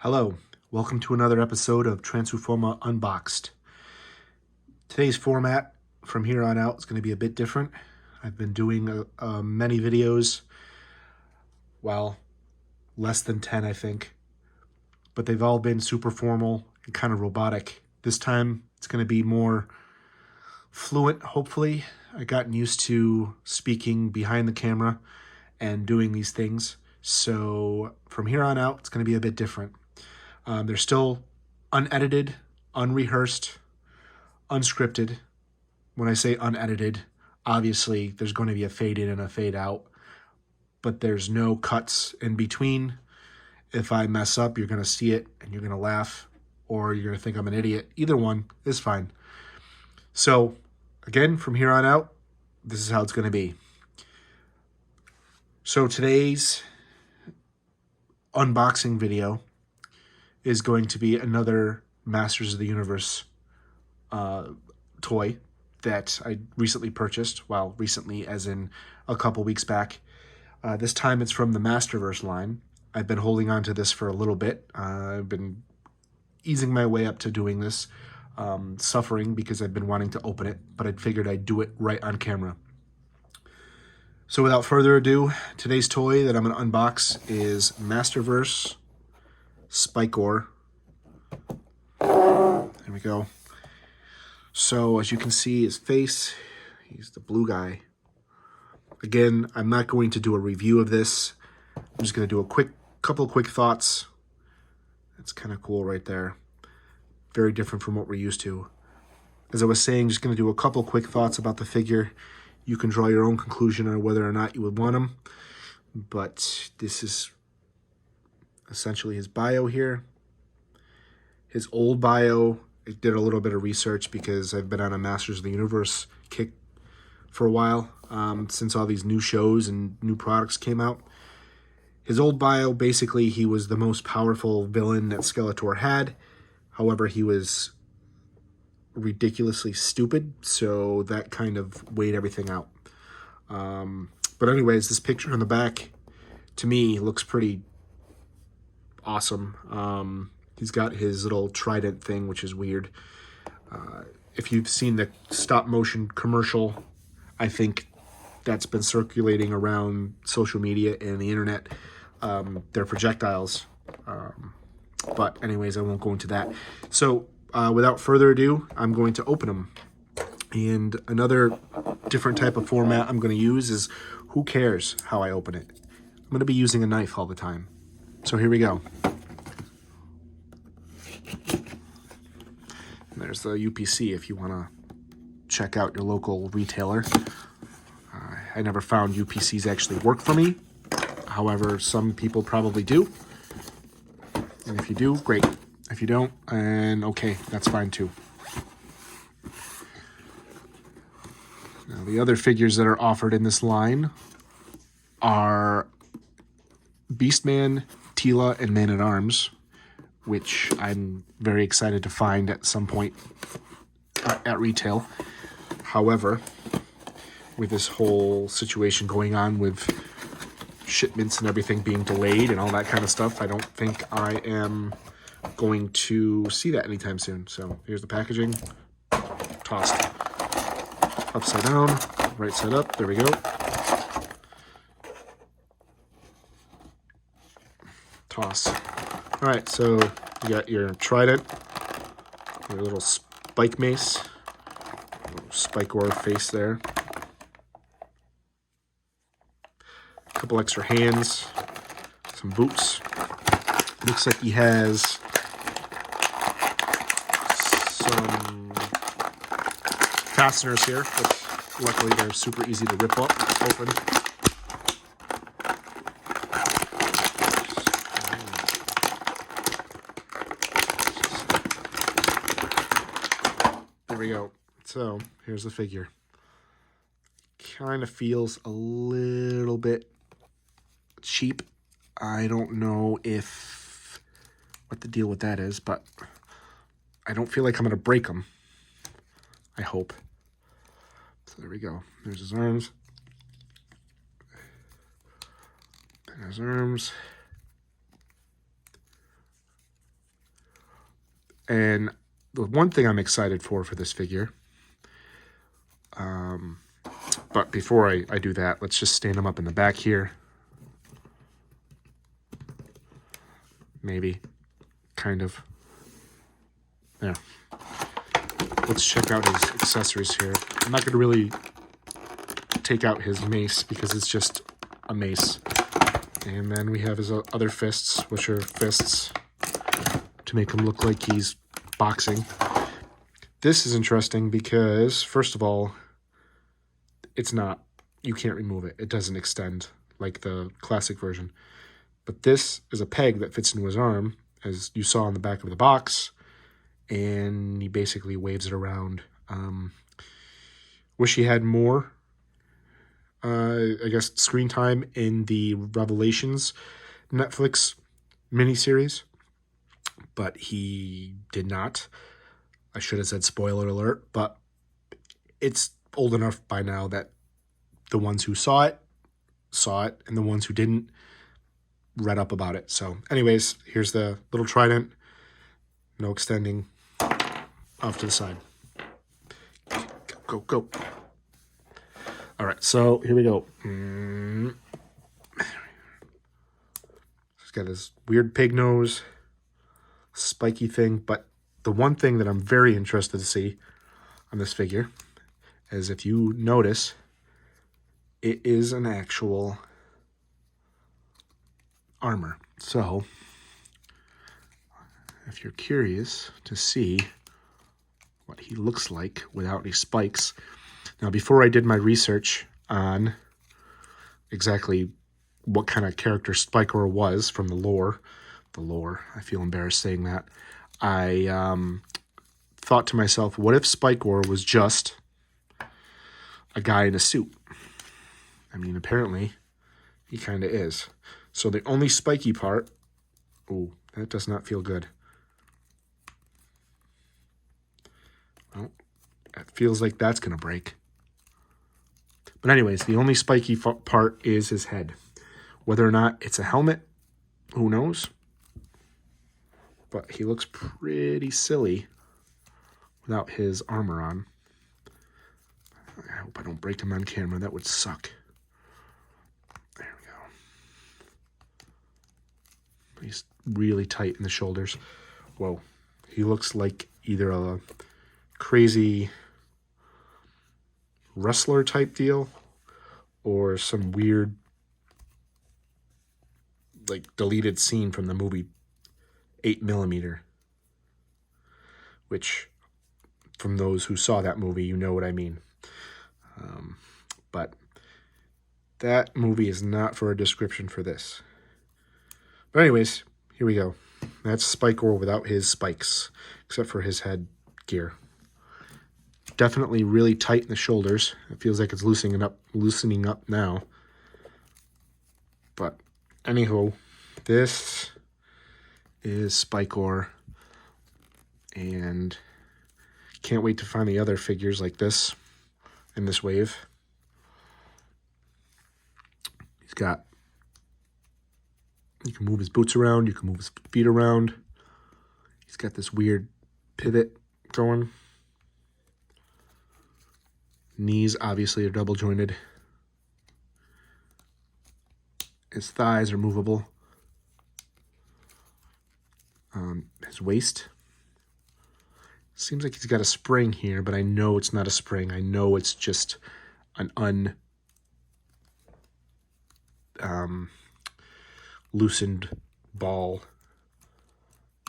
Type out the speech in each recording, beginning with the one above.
Hello, welcome to another episode of Trasufoma Unboxed. Today's format from here on out is going to be a bit different. I've been doing many videos, well, less than 10 I think, but they've all been super formal and kind of robotic. This time it's going to be more fluent, hopefully. I've gotten used to speaking behind the camera and doing these things, so from here on out it's going to be a bit different. They're still unedited, unrehearsed, unscripted. When I say unedited, obviously there's going to be a fade in and a fade out, but there's no cuts in between. If I mess up, you're going to see it and you're going to laugh, or you're going to think I'm an idiot. Either one is fine. So again, from here on out, this is how it's going to be. So today's unboxing video is going to be another Masters of the Universe toy that I recently purchased. Well, recently as in a couple weeks back. This time it's from the Masterverse line. I've been holding on to this for a little bit. I've been easing my way up to doing this, suffering because I've been wanting to open it, but I figured I'd do it right on camera. So without further ado, today's toy that I'm going to unbox is Masterverse Spikor. There we go. So as you can see his face, he's the blue guy. Again, I'm not going to do a review of this. I'm just going to do a couple quick thoughts. It's kind of cool right there. Very different from what we're used to. As I was saying, just going to do a couple quick thoughts about the figure. You can draw your own conclusion on whether or not you would want him. But this is essentially his bio here. His old bio, I did a little bit of research because I've been on a Masters of the Universe kick for a while, since all these new shows and new products came out. His old bio, basically, he was the most powerful villain that Skeletor had. However, he was ridiculously stupid, so that kind of weighed everything out. But anyways, this picture on the back, to me, looks pretty awesome. He's got his little trident thing, which is weird. If you've seen the stop motion commercial, I think that's been circulating around social media and the internet. They're projectiles. But anyways, I won't go into that. So without further ado, I'm going to open them. And another different type of format I'm going to use is who cares how I open it. I'm going to be using a knife all the time. So here we go. And there's the UPC if you want to check out your local retailer. I never found UPCs actually work for me. However, some people probably do. And if you do, great. If you don't, and okay, that's fine too. Now, the other figures that are offered in this line are Beastman, Tila, and Man-at-Arms, which I'm very excited to find at some point at retail. However, with this whole situation going on with shipments and everything being delayed and all that kind of stuff, I don't think I am going to see that anytime soon. So here's the packaging, tossed upside down, right side up, there we go. Toss. All right, so you got your trident, your little spike mace, little Spikor face there. A couple extra hands, some boots. Looks like he has some fasteners here, which luckily they're super easy to rip up, open. There we go. So here's the figure. Kind of feels a little bit cheap. I don't know what the deal with that is, but I don't feel like I'm going to break them. I hope. So there we go. There's his arms. There's his arms. And the one thing I'm excited for this figure, but before I do that, let's just stand him up in the back here. Maybe. Kind of. There. Let's check out his accessories here. I'm not going to really take out his mace because it's just a mace. And then we have his other fists, which are fists to make him look like he's boxing. This is interesting because, first of all, it's not, you can't remove it. It doesn't extend like the classic version. But this is a peg that fits into his arm, as you saw on the back of the box, and he basically waves it around. Wish he had more, I guess, screen time in the Revelations Netflix miniseries, but he did not. I should have said spoiler alert, but it's old enough by now that the ones who saw it, and the ones who didn't read up about it. So anyways, here's the little trident. No extending. Off to the side. Go, go, go. All right, so here we go. He's got his weird pig nose, spiky thing, but the one thing that I'm very interested to see on this figure is, if you notice, it is an actual armor. So if you're curious to see what he looks like without any spikes. Now, before I did my research on exactly what kind of character Spikor was from the lore, I feel embarrassed saying that, I thought to myself, what if Spikor was just a guy in a suit? I mean, apparently he kind of is. So the only spiky part, oh, that does not feel good. Well, it feels like that's going to break. But anyways, the only spiky part is his head. Whether or not it's a helmet, who knows? But he looks pretty silly without his armor on. I hope I don't break him on camera. That would suck. There we go. He's really tight in the shoulders. Whoa. He looks like either a crazy wrestler type deal or some weird like deleted scene from the movie 8mm, which from those who saw that movie, you know what I mean. But that movie is not for a description for this. But anyways, here we go. That's Spikor without his spikes, except for his head gear. Definitely really tight in the shoulders. It feels like it's loosening up now. But anywho, this is Spikor, and can't wait to find the other figures like this in this wave. He's got, you can move his boots around, you can move his feet around. He's got this weird pivot going. Knees obviously are double jointed. His thighs are movable. His waist. Seems like he's got a spring here, but I know it's not a spring. I know it's just an loosened ball,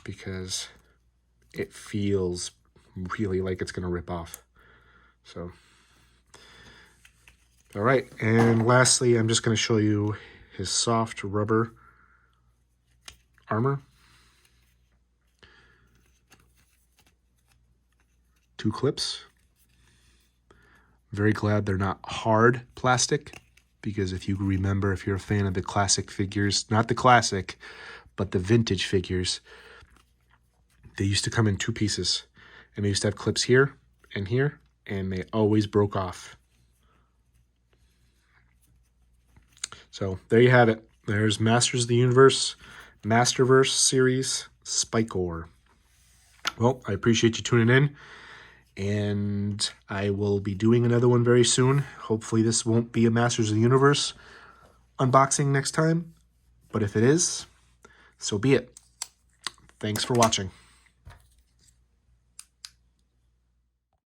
because it feels really like it's going to rip off. So, all right. And lastly, I'm just going to show you his soft rubber armor. 2 clips. Very glad they're not hard plastic, because if you remember, if you're a fan of the classic figures, not the classic, but the vintage figures, they used to come in 2 pieces, and they used to have clips here, and they always broke off. So there you have it. There's Masters of the Universe, Masterverse series, Spikor. Well, I appreciate you tuning in, and I will be doing another one very soon. Hopefully this won't be a Masters of the Universe unboxing next time, but if it is, so be it. Thanks for watching.